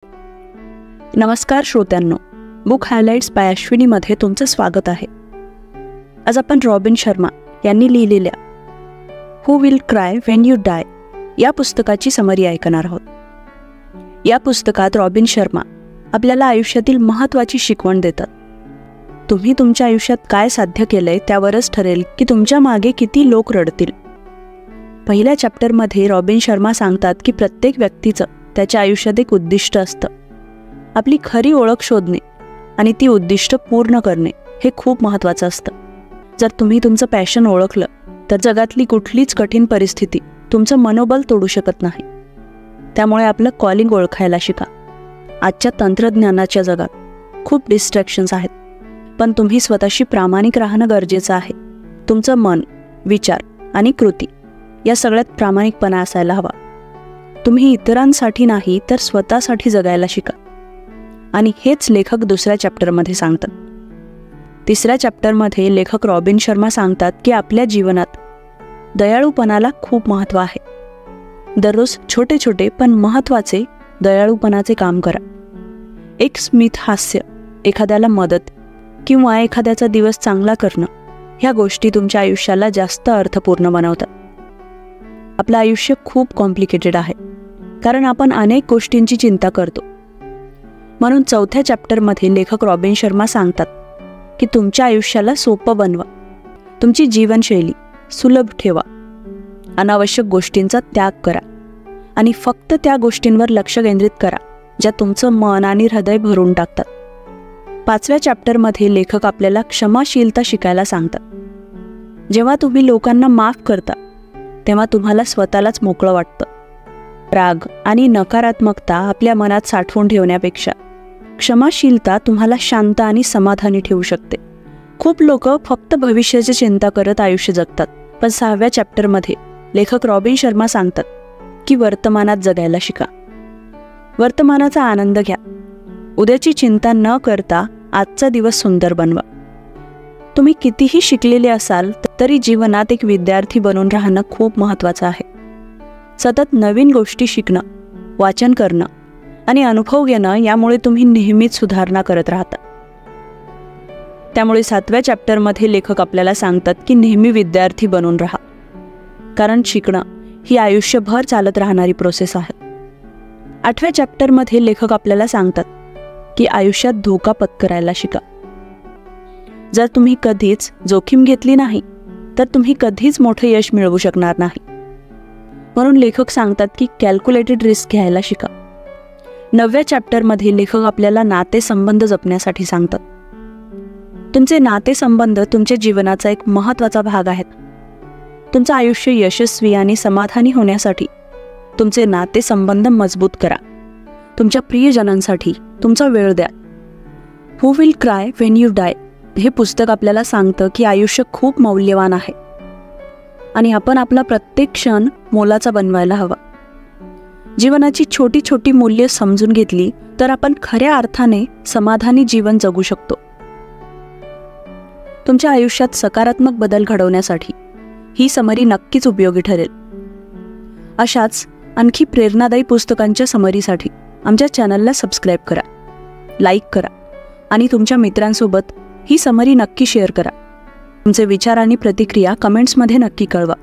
नमस्कार श्रोत्यांनो, book highlights bye अश्विनीमध्ये तुमचं स्वागत आहे. आज आपण रॉबिन शर्मा यांनी लिहिलेल्या who will cry when you die या पुस्तकाची समरी ऐकणार आहोत. या पुस्तकात रॉबिन शर्मा आपल्याला आयुष्यातील महत्त्वाची शिकवण देतात. तुम्ही तुमच्या आयुष्यात काय साध्य केलंय त्यावरच ठरेल की तुमच्या मागे किती लोक रडतील. पहिल्या चॅप्टरमध्ये रॉबिन शर्मा सांगतात की प्रत्येक व्यक्तीचं त्याच्या आयुष्यात एक उद्दिष्ट असतं. आपली खरी ओळख शोधणे आणि ती उद्दिष्ट पूर्ण करणे हे खूप महत्त्वाचं असतं. जर तुम्ही तुमचं पॅशन ओळखलं तर जगातली कुठलीच कठीण परिस्थिती तुमचं मनोबल तोडू शकत नाही. त्यामुळे आपलं कॉलिंग ओळखायला शिका. आजच्या तंत्रज्ञानाच्या जगात खूप डिस्ट्रॅक्शन्स आहेत, पण तुम्ही स्वतःशी प्रामाणिक राहणं गरजेचं आहे. तुमचं मन, विचार आणि कृती या सगळ्यात प्रामाणिकपणा असायला हवा. तुम्ही इतरांसाठी नाही तर स्वतःसाठी जगायला शिका. आणि हेच लेखक दुसऱ्या चॅप्टरमध्ये सांगतात. तिसऱ्या चॅप्टरमध्ये लेखक रॉबिन शर्मा सांगतात की आपल्या जीवनात दयाळूपणाला खूप महत्त्व आहे. दररोज छोटे छोटे पण महत्त्वाचे दयाळूपणाचे काम करा. एक स्मित हास्य, एखाद्याला मदत किंवा एखाद्याचा दिवस चांगला करणं ह्या गोष्टी तुमच्या आयुष्याला जास्त अर्थपूर्ण बनवतात. आपलं आयुष्य खूप कॉम्प्लिकेटेड आहे कारण आपण अनेक गोष्टींची चिंता करतो. म्हणून चौथ्या चॅप्टरमध्ये लेखक रॉबिन शर्मा सांगतात की तुमच्या आयुष्याला सोपं बनवा. तुमची जीवनशैली सुलभ ठेवा. अनावश्यक गोष्टींचा त्याग करा आणि फक्त त्या गोष्टींवर लक्ष केंद्रित करा ज्या तुमचं मन आणि हृदय भरून टाकतात. पाचव्या चॅप्टरमध्ये लेखक आपल्याला क्षमाशीलता शिकायला सांगतात. जेव्हा तुम्ही लोकांना माफ करता तेव्हा तुम्हाला स्वतःलाच मोकळं वाटतं. राग आणि नकारात्मकता आपल्या मनात साठवून ठेवण्यापेक्षा क्षमाशीलता तुम्हाला शांत आणि समाधानी ठेवू शकते. खूप लोक फक्त भविष्याची चिंता करत आयुष्य जगतात, पण 6व्या चॅप्टरमध्ये लेखक रॉबिन शर्मा सांगतात की वर्तमानात जगायला शिका. वर्तमानाचा आनंद घ्या. उद्याची चिंता न करता आजचा दिवस सुंदर बनवा. तुम्ही कितीही शिकलेले असाल तरी जीवनात एक विद्यार्थी बनून राहणं खूप महत्त्वाचं आहे. सतत नवीन गोष्टी शिकणं, वाचन करणं आणि अनुभव घेणं यामुळे तुम्ही नेहमीच सुधारणा करत राहता. त्यामुळे 7व्या चॅप्टरमध्ये लेखक आपल्याला सांगतात की नेहमी विद्यार्थी बनून राहा, कारण शिकणं ही आयुष्यभर चालत राहणारी प्रोसेस आहे. 8व्या चॅप्टरमध्ये लेखक आपल्याला सांगतात की आयुष्यात धोका पत्करायला शिका. जर तुम्ही कधीच जोखीम घेतली नाही तर तुम्ही कधीच मोठं यश मिळवू शकणार नाही. म्हणून लेखक सांगतात की कॅल्क्युलेटेड रिस्क घ्यायला शिका. 9व्या चॅप्टरमध्ये लेखक आपल्याला नातेसंबंध जपण्यासाठी सांगतात. तुमचे नातेसंबंध तुमच्या जीवनाचा एक महत्त्वाचा भाग आहेत. तुमचं आयुष्य यशस्वी आणि समाधानी होण्यासाठी तुमचे नातेसंबंध मजबूत करा. तुमच्या प्रियजनांसाठी तुमचा वेळ द्या. Who will cry when you die हे पुस्तक आपल्याला सांगतं की आयुष्य खूप मौल्यवान आहे आणि आपण आपला प्रत्येक क्षण मोलाचा बनवायला हवा. जीवनाची छोटी छोटी मूल्ये समजून घेतली तर आपण खऱ्या अर्थाने समाधानी जीवन जगू शकतो. तुमच्या आयुष्यात सकारात्मक बदल घडवण्यासाठी ही समरी नक्कीच उपयोगी ठरेल. अशाच आणखी प्रेरणादायी पुस्तकांच्या समरीसाठी आमच्या चॅनलला सबस्क्राईब करा, लाईक करा आणि तुमच्या मित्रांसोबत ही समरी नक्की शेअर करा. तुमचे विचार आणि प्रतिक्रिया कमेंट्समध्ये नक्की कळवा.